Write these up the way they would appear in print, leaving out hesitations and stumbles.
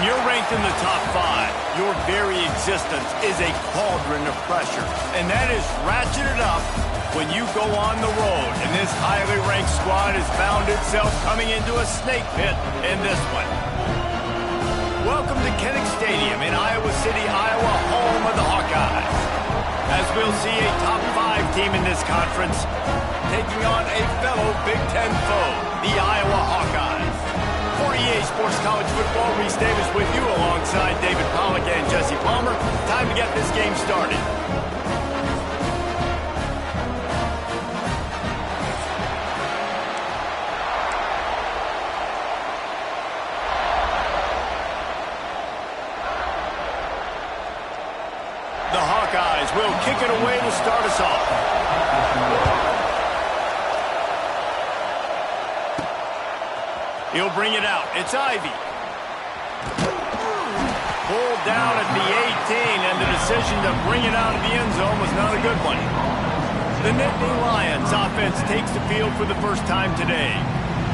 When you're ranked in the top 5, your very existence is a cauldron of pressure. And that is ratcheted up when you go on the road. And this highly ranked squad has found itself coming into a snake pit in this one. Welcome to Kinnick Stadium in Iowa City, Iowa, home of the Hawkeyes. As we'll see a top 5 team in this conference taking on a fellow Big Ten foe, the Iowa Hawkeyes. For EA Sports College Football, Reese Davis with you alongside David Pollack and Jesse Palmer. Time to get this game started. The Hawkeyes will kick it away to start us off. He'll bring it out. It's Ivy. Pulled down at the 18, and the decision to bring it out of the end zone was not a good one. The Nittany Lions offense takes the field for the first time today.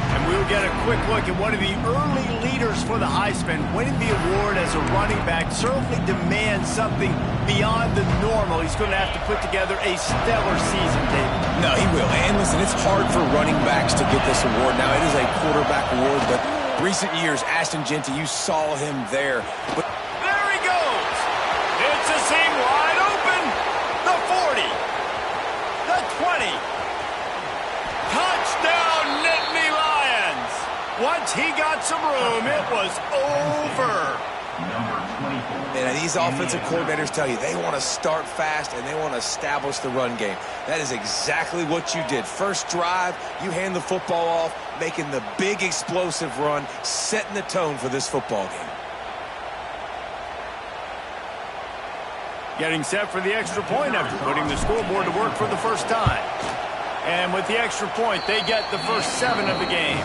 And we'll get a quick look at one of the early leaders for the Heisman. Winning the award as a running back certainly demands something beyond the normal. He's going to have to put together a stellar season, David. No, he will. And listen, it's hard for running backs to get this award. Now, it is a quarterback award, but recent years, Ashton Jeanty, you saw him there. But there he goes. It's a seam wide open. The 40. The 20. Touchdown, Nittany Lions. Once he got some room, it was over. And these offensive coordinators tell you they want to start fast and they want to establish the run game. That is exactly what you did. First drive, you hand the football off, making the big explosive run, setting the tone for this football game. Getting set for the extra point after putting the scoreboard to work for the first time. And with the extra point, they get the first 7 of the game.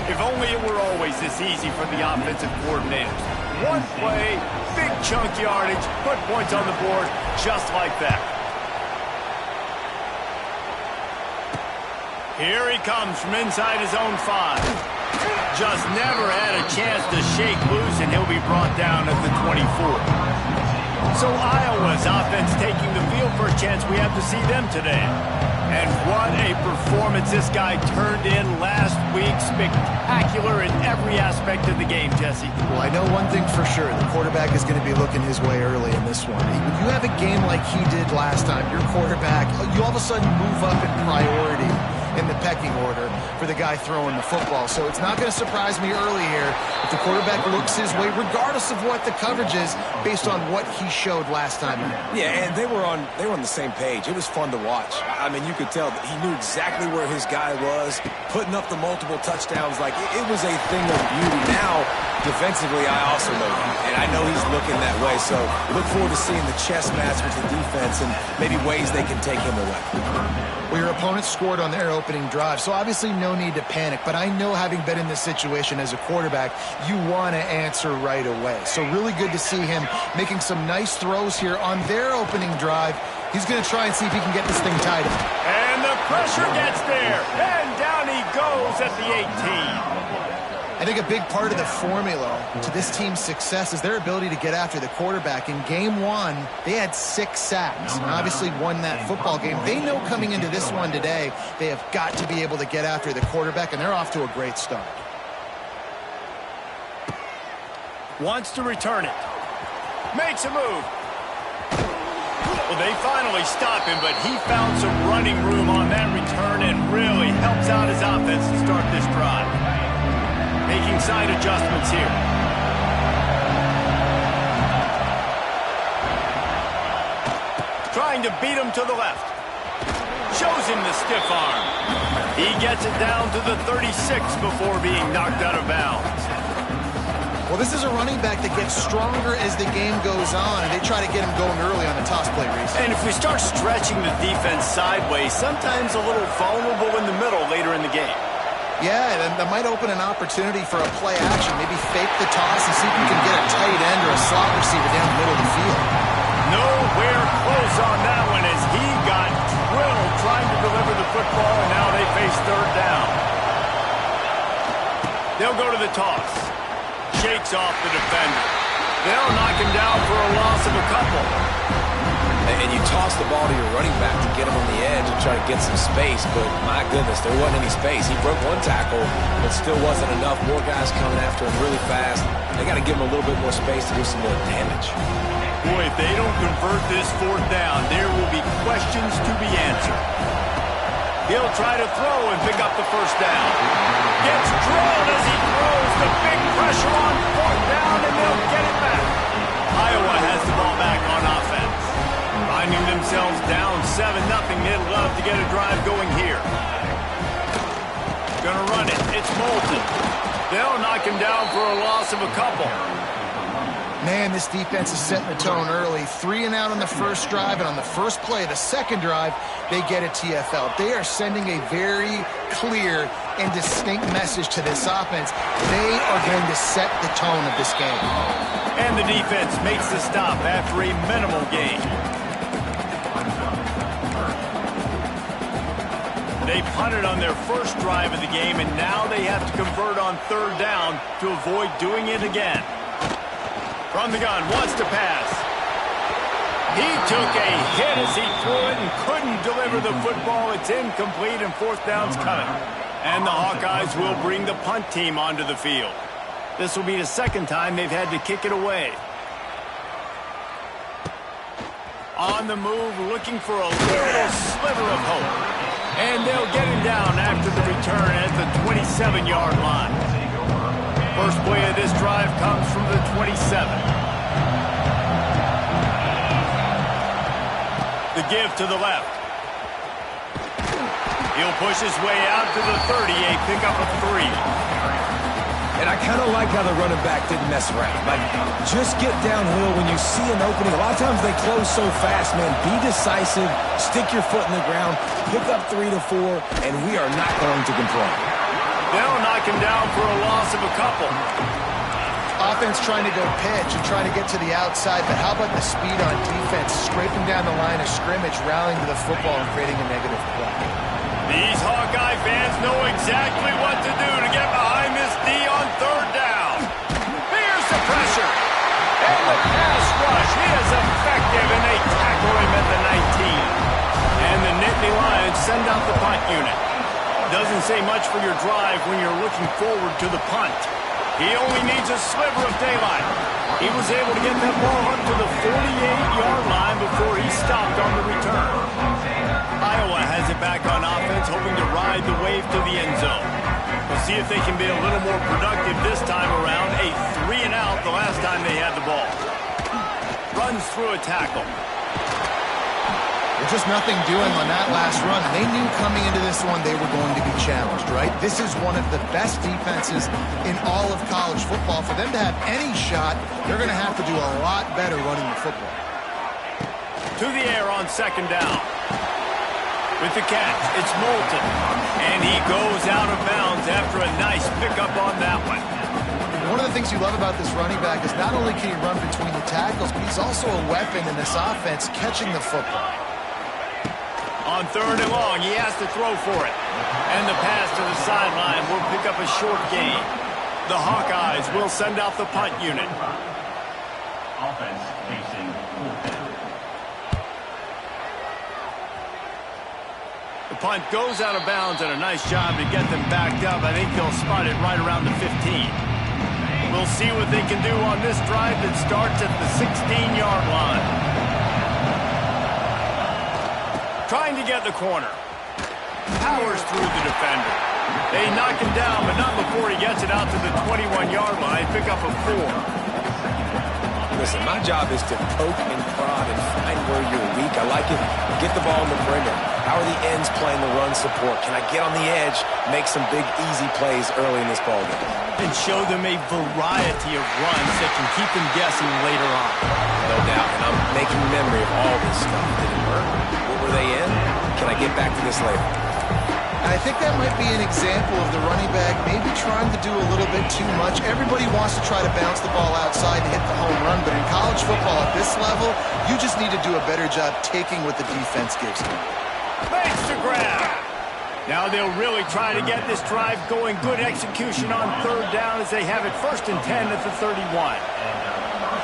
If only it were always this easy for the offensive coordinators. One play, big chunk yardage, put points on the board just like that. Here he comes from inside his own 5. Just never had a chance to shake loose, and he'll be brought down at the 24. So Iowa's offense taking the field for a chance. We have to see them today. And what a performance this guy turned in last week. Spectacular in every aspect of the game, Jesse. Well, I know one thing for sure. The quarterback is going to be looking his way early in this one. When you have a game like he did last time, your quarterback, you all of a sudden move up in priority in the pecking order for the guy throwing the football. So it's not going to surprise me early here if the quarterback looks his way, regardless of what the coverage is, based on what he showed last time. Yeah, and they were on the same page. It was fun to watch. I mean, you could tell that he knew exactly where his guy was, putting up the multiple touchdowns. Like, it was a thing of beauty. Now, defensively, I also know him, and I know he's looking that way. So look forward to seeing the chess match with the defense and maybe ways they can take him away. Well, your opponent scored on their opening drive, so obviously no need to panic. But I know, having been in this situation as a quarterback, you want to answer right away. So really good to see him making some nice throws here on their opening drive. He's going to try and see if he can get this thing tied up. And the pressure gets there, and down he goes at the 18. I think a big part of the formula to this team's success is their ability to get after the quarterback. In game 1, they had 6 sacks and obviously won that football game. They know coming into this one today, they have got to be able to get after the quarterback, and they're off to a great start. Wants to return it. Makes a move. Well, they finally stop him, but he found some running room on that return and really helps out his offense to start this drive. Making side adjustments here. Trying to beat him to the left. Shows him the stiff arm. He gets it down to the 36 before being knocked out of bounds. Well, this is a running back that gets stronger as the game goes on, and they try to get him going early on the toss play, Reese. And if we start stretching the defense sideways, sometimes a little vulnerable in the middle later in the game. Yeah, and that might open an opportunity for a play action. Maybe fake the toss and see if you can get a tight end or a slot receiver down the middle of the field. Nowhere close on that one as he got drilled trying to deliver the football, and now they face third down. They'll go to the toss. Shakes off the defender. They'll knock him down for a loss of a couple. And you toss the ball to your running back to get him on the edge and try to get some space, but my goodness, there wasn't any space. He broke one tackle, but still wasn't enough. More guys coming after him really fast. They got to give him a little bit more space to do some more damage. Boy, if they don't convert this fourth down, there will be questions to be answered. He'll try to throw and pick up the first down. Gets drilled as he throws. The big pressure on fourth down, and they'll get it back. Iowa has the ball back on offense. Finding themselves down 7-0, they'd love to get a drive going here. Gonna run it. It's Moulton. They'll knock him down for a loss of a couple. Man, this defense is setting the tone early. 3 and out on the first drive, and on the first play, the second drive, they get a TFL. They are sending a very clear and distinct message to this offense. They are going to set the tone of this game. And the defense makes the stop after a minimal gain. They punted on their first drive of the game, and now they have to convert on third down to avoid doing it again. From the gun, wants to pass. He took a hit as he threw it and couldn't deliver the football. It's incomplete, and fourth down's coming. And the Hawkeyes will bring the punt team onto the field. This will be the second time they've had to kick it away. On the move, looking for a little sliver of hope. And they'll get him down after the return at the 27-yard line. First play of this drive comes from the 27. The give to the left. He'll push his way out to the 30, a pickup of 3. And I kind of like how the running back didn't mess around. Like, just get downhill when you see an opening. A lot of times they close so fast, man. Be decisive, stick your foot in the ground, pick up 3 to 4, and we are not going to complain. They'll knock him down for a loss of a couple. Offense trying to go pitch and trying to get to the outside, but how about the speed on defense? Scraping down the line of scrimmage, rallying to the football and creating a negative play. These Hawkeye fans know exactly what to do to get behind this D on third down. Here's the pressure. And the pass rush. He is effective, and they tackle him at the 19. And the Nittany Lions send out the punt unit. Doesn't say much for your drive when you're looking forward to the punt. He only needs a sliver of daylight. He was able to get that ball up to the 48-yard line before he stopped on the return. Iowa has it back on offense, hoping to ride the wave to the end zone. We'll see if they can be a little more productive this time around. A 3 and out the last time they had the ball. Runs through a tackle. There's just nothing doing on that last run. They knew coming into this one they were going to be challenged, right? This is one of the best defenses in all of college football. For them to have any shot, they're going to have to do a lot better running the football. To the air on second down. With the catch, it's Moulton. And he goes out of bounds after a nice pickup on that one. One of the things you love about this running back is not only can he run between the tackles, but he's also a weapon in this offense, catching the football. On third and long, he has to throw for it. And the pass to the sideline will pick up a short gain. The Hawkeyes will send out the punt unit. Offense facing Moulton. The punt goes out of bounds, and a nice job to get them backed up. I think they'll spot it right around the 15. We'll see what they can do on this drive that starts at the 16-yard line. Trying to get the corner. Powers through the defender. They knock him down, but not before he gets it out to the 21-yard line. Pick up a 4. Listen, my job is to poke and prod and find where you're weak. I like it. Get the ball in the perimeter. How are the ends playing the run support? Can I get on the edge, make some big, easy plays early in this ballgame? And show them a variety of runs that can keep them guessing later on. No doubt, and I'm making memory of all this stuff. Did it work? What were they in? Can I get back to this later? And I think that might be an example of the running back maybe trying to do a little bit too much. Everybody wants to try to bounce the ball outside and hit the home run, but in college football at this level, you just need to do a better job taking what the defense gives you. Makes the grab. Now they'll really try to get this drive going. Good execution on third down as they have it 1st and 10 at the 31.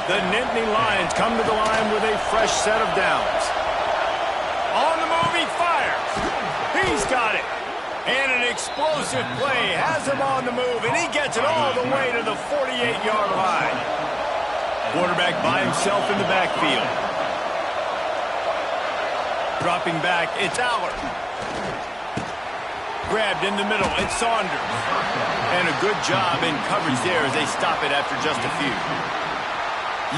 The Nittany Lions come to the line with a fresh set of downs. On the move, he fires. He's got it. And an explosive play has him on the move, and he gets it all the way to the 48-yard line. Quarterback by himself in the backfield. Dropping back, it's Allard. Grabbed in the middle, it's Saunders. And a good job in coverage there as they stop it after just a few.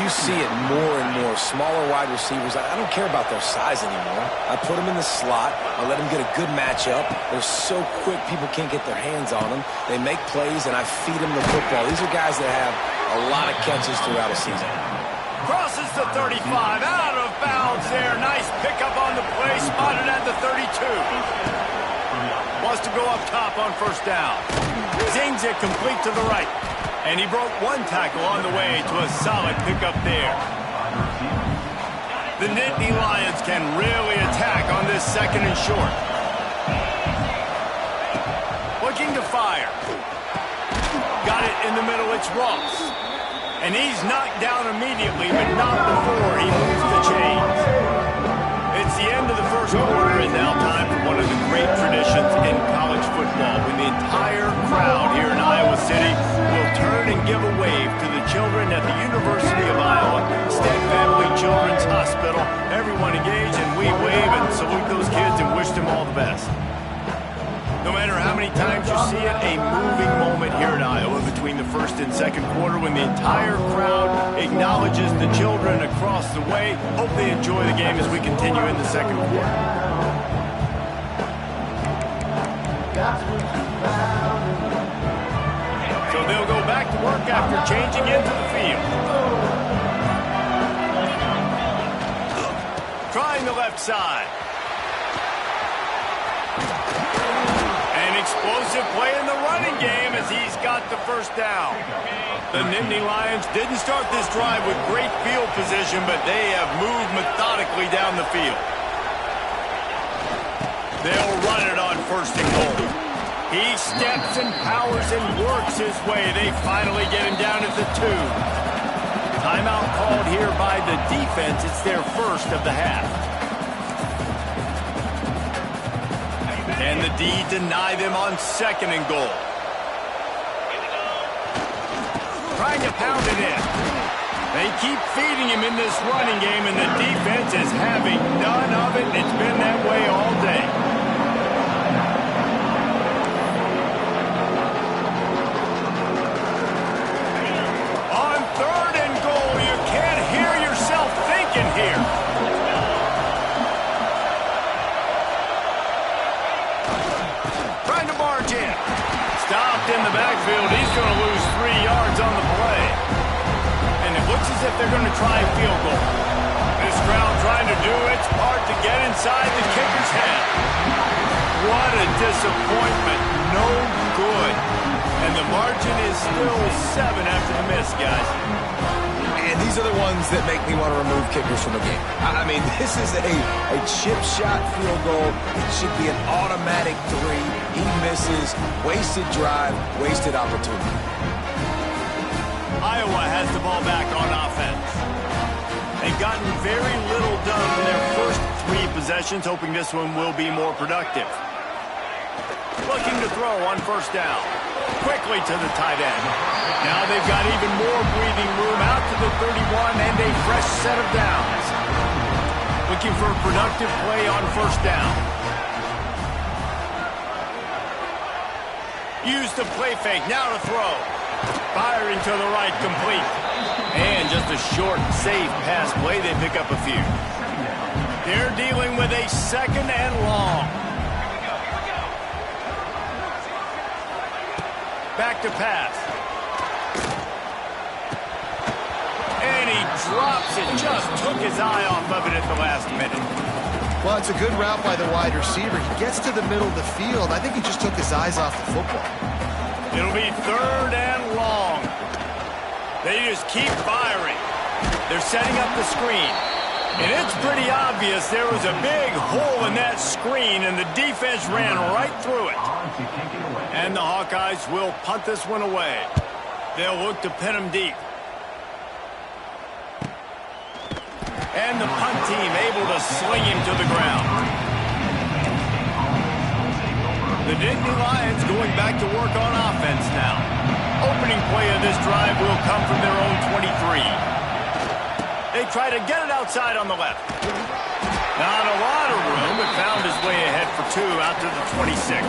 You see it more and more. Smaller wide receivers, I don't care about their size anymore. I put them in the slot. I let them get a good matchup. They're so quick, people can't get their hands on them. They make plays, and I feed them the football. These are guys that have a lot of catches throughout a season. Crosses the 35, out of bounds there. Nice pickup on the play, spotted at the 32. Wants to go up top on 1st down. Zings it complete to the right. And he broke one tackle on the way to a solid pickup there. The Nittany Lions can really attack on this 2nd and short. Looking to fire. Got it in the middle, it's Ross. And he's knocked down immediately, but not before he moves the chains. It's the end of the 1st quarter, and now time for one of the great traditions in college football, when the entire crowd here in Iowa City will turn and give a wave to the children at the University of Iowa Stead Family Children's Hospital. Everyone engage, and we wave and salute those kids and wish them all the best. No matter how many times you see it, a moving moment here in Iowa between the 1st and 2nd quarter when the entire crowd acknowledges the children across the way. Hope they enjoy the game as we continue in the 2nd quarter. So they'll go back to work after changing into the field. Trying the left side. Explosive play in the running game as he's got the 1st down. The Nittany Lions didn't start this drive with great field position, but they have moved methodically down the field. They'll run it on 1st and goal. He steps and powers and works his way. They finally get him down at the 2. Timeout called here by the defense. It's their 1st of the half. And the D deny them on 2nd and goal. Trying to pound it in. They keep feeding him in this running game, and the defense is having none of it. It's been that way all day. On 3rd and goal, you can't hear yourself thinking here. Stopped in the backfield. He's going to lose 3 yards on the play. And it looks as if they're going to try a field goal. This crowd trying to do its part to get inside the kicker's head. What a disappointment. No good. And the margin is still 7 after the miss, guys. And these are the ones that make me want to remove kickers from the game. I mean, this is a chip shot field goal. It should be an automatic 3. He misses. Wasted drive, wasted opportunity. Iowa has the ball back on offense. They've gotten very little done in their first 3 possessions, hoping this one will be more productive. Looking to throw on 1st down. Quickly to the tight end. Now they've got even more breathing room out to the 31 and a fresh set of downs. Looking for a productive play on 1st down. Use the play fake, now to throw. Firing to the right, complete. And just a short, safe pass play, they pick up a few. They're dealing with a 2nd and long. Back to pass. And he drops it, just took his eye off of it at the last minute. Well, it's a good route by the wide receiver. He gets to the middle of the field. I think he just took his eyes off the football. It'll be 3rd and long. They just keep firing. They're setting up the screen. And it's pretty obvious there was a big hole in that screen, and the defense ran right through it. And the Hawkeyes will punt this one away. They'll look to pin him deep. And the punt team able to sling him to the ground. The Nittany Lions going back to work on offense now. Opening play of this drive will come from their own 23. They try to get it outside on the left. Not a lot of room, but found his way ahead for 2 out to the 26.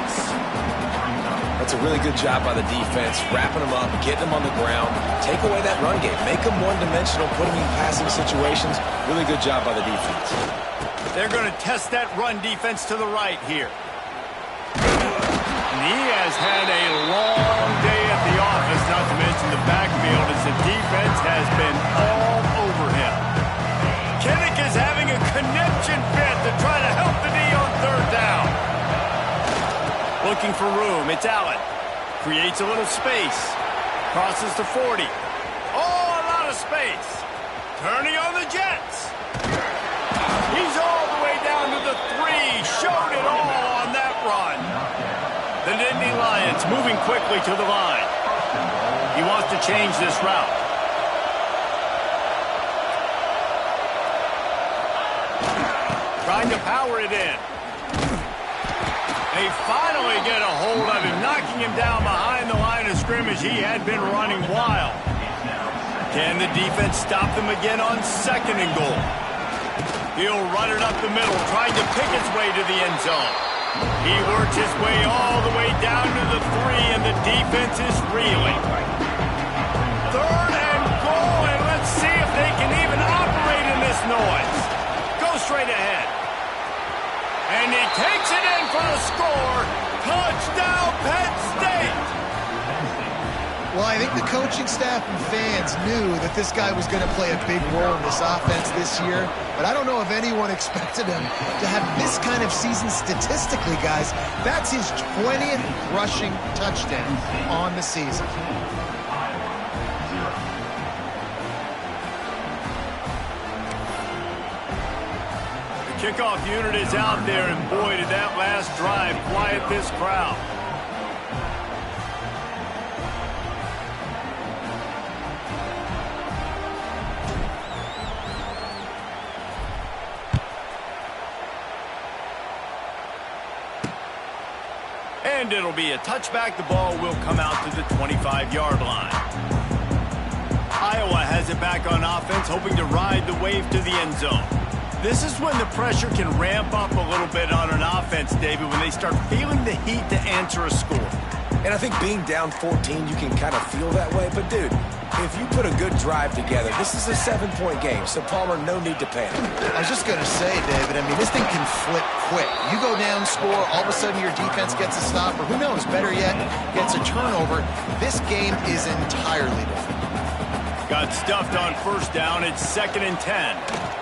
That's a really good job by the defense, wrapping them up, getting them on the ground, take away that run game, make them one-dimensional, put them in passing situations. Really good job by the defense. They're going to test that run defense to the right here. And he has had a long day at the office, not to mention the backfield, as the defense has been all over him. Kinnick is having a connection fit to try to help the D on 3rd down. Looking for room, it's Allen. Creates a little space. Crosses to 40. Oh, a lot of space. Turning on the Jets. He's all the way down to the 3. Showed it all on that run. The Nittany Lions moving quickly to the line. He wants to change this route. Trying to power it in. They finally get a hold of him, knocking him down behind the line of scrimmage. He had been running wild. Can the defense stop them again on 2nd and goal? He'll run it up the middle, trying to pick its way to the end zone. He works his way all the way down to the 3, and the defense is reeling. 3rd and goal, and let's see if they can even operate in this noise. Go straight ahead. And he takes it in for the score. Touchdown, Penn State! Well, I think the coaching staff and fans knew that this guy was going to play a big role in this offense this year, but I don't know if anyone expected him to have this kind of season statistically, guys. That's his 20th rushing touchdown on the season. Kickoff unit is out there, and boy, did that last drive quiet this crowd. And it'll be a touchback. The ball will come out to the 25-yard line. Iowa has it back on offense, hoping to ride the wave to the end zone. This is when the pressure can ramp up a little bit on an offense, David, when they start feeling the heat to answer a score. And I think being down 14, you can kind of feel that way. But, dude, if you put a good drive together, this is a 7-point game. So, Palmer, no need to panic. I was just going to say, David, I mean, this thing can flip quick. You go down, score, all of a sudden your defense gets a stop, or who knows, better yet, gets a turnover. This game is entirely different. Got stuffed on 1st down. It's 2nd and 10.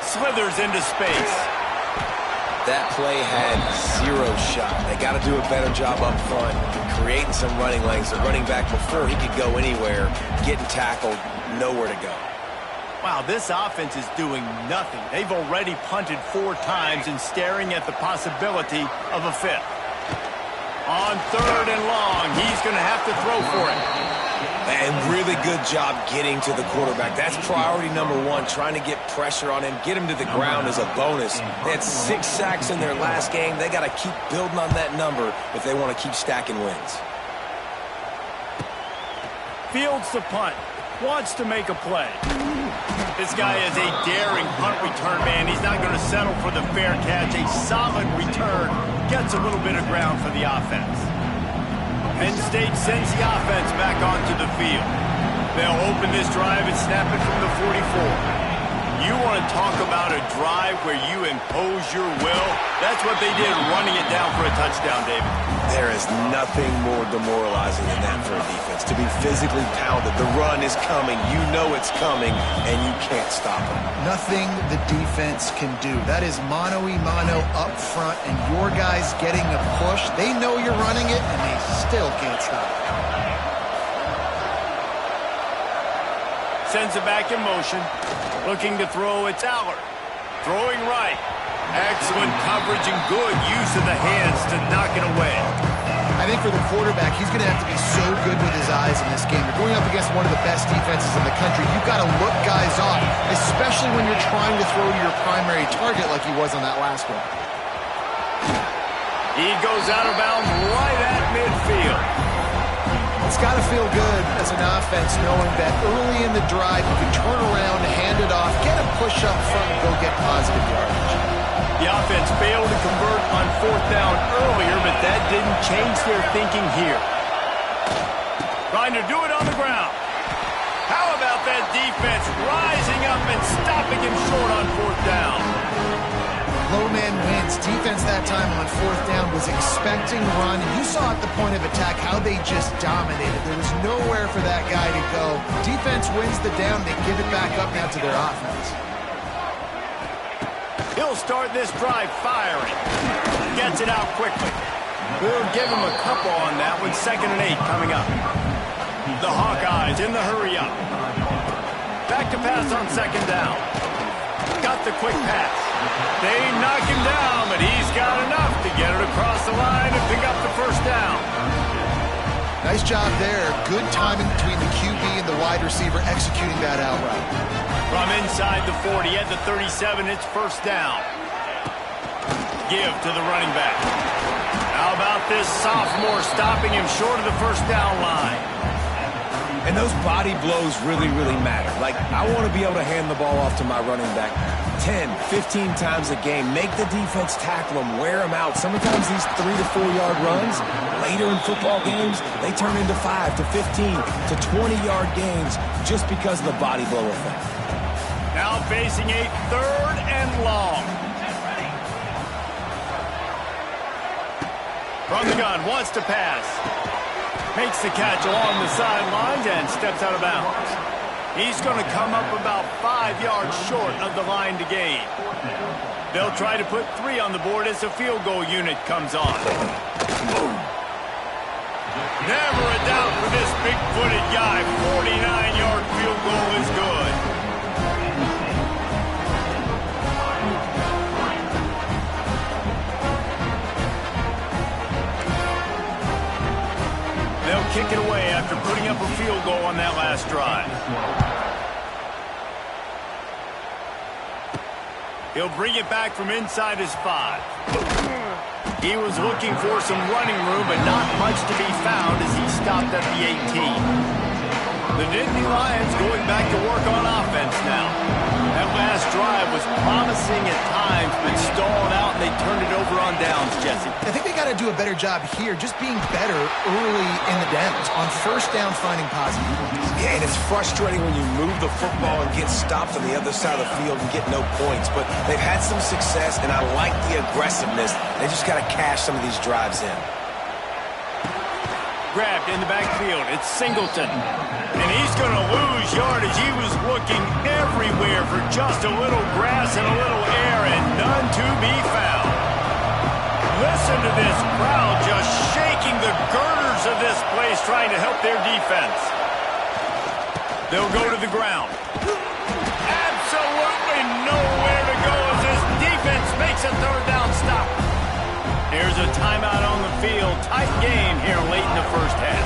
Slithers into space. That play had 0 shot. They got to do a better job up front, creating some running lanes. The running back, before he could go anywhere, getting tackled, nowhere to go. Wow, this offense is doing nothing. They've already punted 4 times and staring at the possibility of a 5th. On 3rd and long, he's going to have to throw for it. And really good job getting to the quarterback. That's priority number 1, trying to get pressure on him, get him to the ground as a bonus. They had 6 sacks in their last game. They got to keep building on that number if they want to keep stacking wins. Fields the punt. Wants to make a play. This guy is a daring punt return man. He's not going to settle for the fair catch. A solid return. Gets a little bit of ground for the offense. Penn State sends the offense back onto the field. They'll open this drive and snap it from the 44. You want to talk about a drive where you impose your will? That's what they did, running it down for a touchdown, David. There is nothing more demoralizing than that for a defense. To be physically pounded. The run is coming. You know it's coming, and you can't stop it. Nothing the defense can do. That is mano-a-mano up front, and your guys getting a push. They know you're running it, and they still can't stop it. Sends it back in motion. Looking to throw, it's Aller. Throwing right. Excellent coverage and good use of the hands to knock it away. I think for the quarterback, he's going to have to be so good with his eyes in this game. You're going up against one of the best defenses in the country. You've got to look guys off, especially when you're trying to throw to your primary target like he was on that last one. He goes out of bounds right at midfield. It's got to feel good as an offense knowing that early in the drive you can turn around, hand it off, get a push up front, and go get positive yardage. The offense failed to convert on 4th down earlier, but that didn't change their thinking here. Trying to do it on the ground. How about that defense rising up and stopping him short on 4th down? Low man wins. Defense that time on 4th down was expecting run. You saw at the point of attack how they just dominated. There was nowhere for that guy to go. Defense wins the down. They give it back up now to their offense. He'll start this drive firing. Gets it out quickly. We'll give him a couple on that one. 2nd and 8 coming up. The Hawkeyes in the hurry up. Back to pass on 2nd down. Got the quick pass. They knock him down, but he's got enough to get it across the line and pick up the 1st down. Nice job there. Good timing between the QB and the wide receiver executing that out route. From inside the 40 at the 37, it's 1st down. Give to the running back. How about this sophomore stopping him short of the 1st down line? And those body blows really, really matter. Like, I want to be able to hand the ball off to my running back 10, 15 times a game. Make the defense tackle them, wear them out. Sometimes these 3 to 4 yard runs, later in football games, they turn into 5 to 15 to 20 yard gains just because of the body blow effect. Now facing a 3rd and long. From the gun, wants to pass. Makes the catch along the sidelines and steps out of bounds. He's going to come up about 5 yards short of the line to gain. They'll try to put 3 on the board as the field goal unit comes on. Never a doubt for this big-footed guy. 49-yard field goal is good. They'll kick it away after putting up a field goal on that last drive. He'll bring it back from inside his 5. He was looking for some running room, but not much to be found as he stopped at the 18. The Nittany Lions going back to work on offense now. That last drive was promising at times, but stalled out, and they turned it over on downs, Jesse. I think they got to do a better job here, just being better early in the downs. On 1st down, finding positive points. Yeah, and it's frustrating when you move the football and get stopped on the other side of the field and get no points. But they've had some success, and I like the aggressiveness. They just got to cash some of these drives in. Grabbed in the backfield. It's Singleton. And he's going to lose yardage. He was looking everywhere for just a little grass and a little air, and none to be found. Listen to this crowd just shaking the girders of this place, trying to help their defense. They'll go to the ground. Absolutely nowhere to go as this defense makes a 3rd down stop. Here's a timeout on the field. Tight game here late in the 1st half.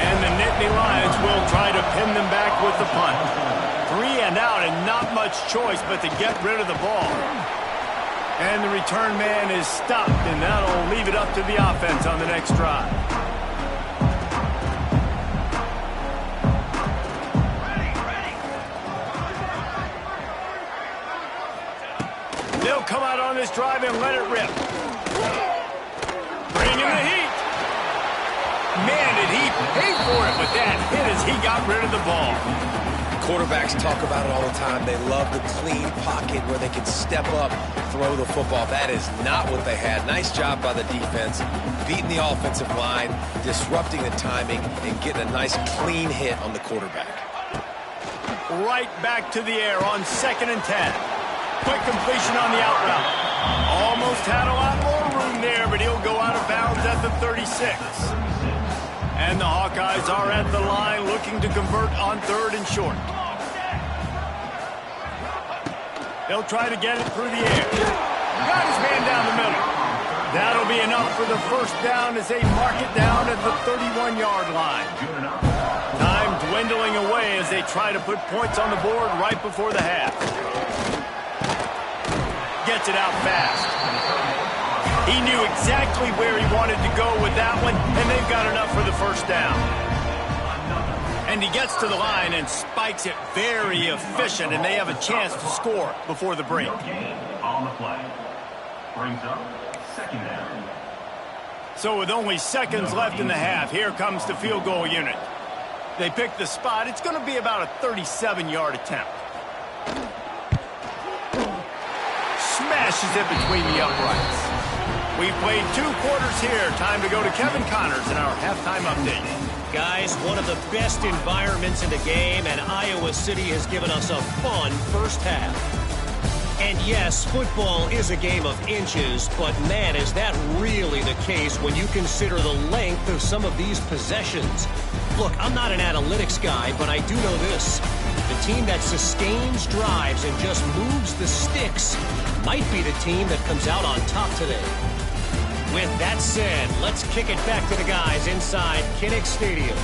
And the Nittany Lions will try to pin them back with the punt. 3 and out and not much choice but to get rid of the ball. And the return man is stopped, and that'll leave it up to the offense on the next drive. They'll come out on this drive and let it rip. Bringing the heat. Man, did he pay for it with that hit as he got rid of the ball. Quarterbacks talk about it all the time. They love the clean pocket where they can step up, throw the football. That is not what they had. Nice job by the defense, beating the offensive line, disrupting the timing, and getting a nice clean hit on the quarterback. Right back to the air on 2nd and 10. Quick completion on the out route. Almost had a lot more room there, but he'll go out of bounds at the 36. And the Hawkeyes are at the line looking to convert on 3rd and short. He'll try to get it through the air. Got his man down the middle. That'll be enough for the first down as they mark it down at the 31-yard line. Time dwindling away as they try to put points on the board right before the half. Gets it out fast. He knew exactly where he wanted to go with that one, and they've got enough for the first down. And he gets to the line and spikes it very efficient, and they have a chance to score before the break. On the play. Brings up second down. So with only seconds left in the half, here comes the field goal unit. They pick the spot. It's going to be about a 37-yard attempt. Smashes it between the uprights. We've played 2 quarters here. Time to go to Kevin Connors in our halftime update. Guys, one of the best environments in the game, and Iowa City has given us a fun first half. And yes, football is a game of inches, but man, is that really the case when you consider the length of some of these possessions. Look, I'm not an analytics guy, but I do know this. The team that sustains drives and just moves the sticks might be the team that comes out on top today. With that said, let's kick it back to the guys inside Kinnick Stadium.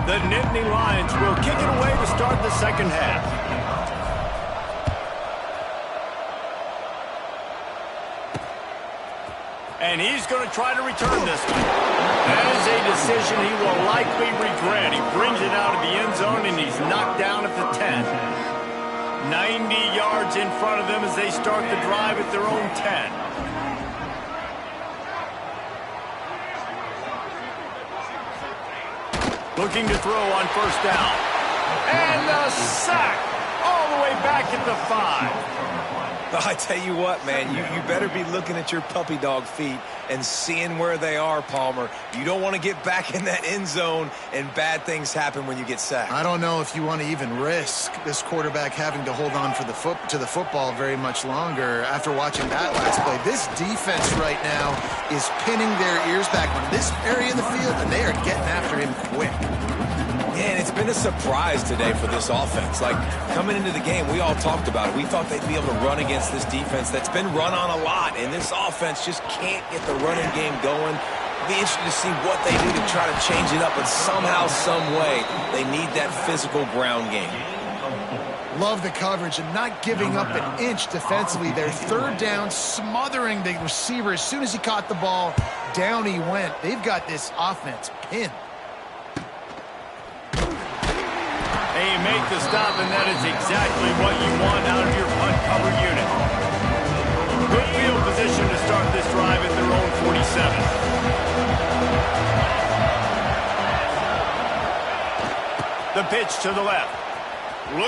The Nittany Lions will kick it away to start the second half. And he's going to try to return this one. That is a decision he will likely regret. He brings it out of the end zone, and he's knocked down at the 10. 90 yards in front of them as they start the drive at their own 10. Looking to throw on first down. And a sack all the way back at the 5. I tell you what, man, you better be looking at your puppy dog feet and seeing where they are, Palmer. You don't want to get back in that end zone and bad things happen when you get sacked. I don't know if you want to even risk this quarterback having to hold on for to the football very much longer after watching that last play. This defense right now is pinning their ears back on this area of the field, and they are getting after him quick. And it's been a surprise today for this offense. Like, coming into the game, we all talked about it. We thought they'd be able to run against this defense that's been run on a lot, and this offense just can't get the running game going. It'll be interesting to see what they do to try to change it up, but somehow, some way, they need that physical ground game. Love the coverage and not giving up an inch defensively. Their third down, smothering the receiver. As soon as he caught the ball, down he went. They've got this offense pinned. And you make the stop, and that is exactly what you want out of your punt cover unit. Good field position to start this drive at their own 47. The pitch to the left. Look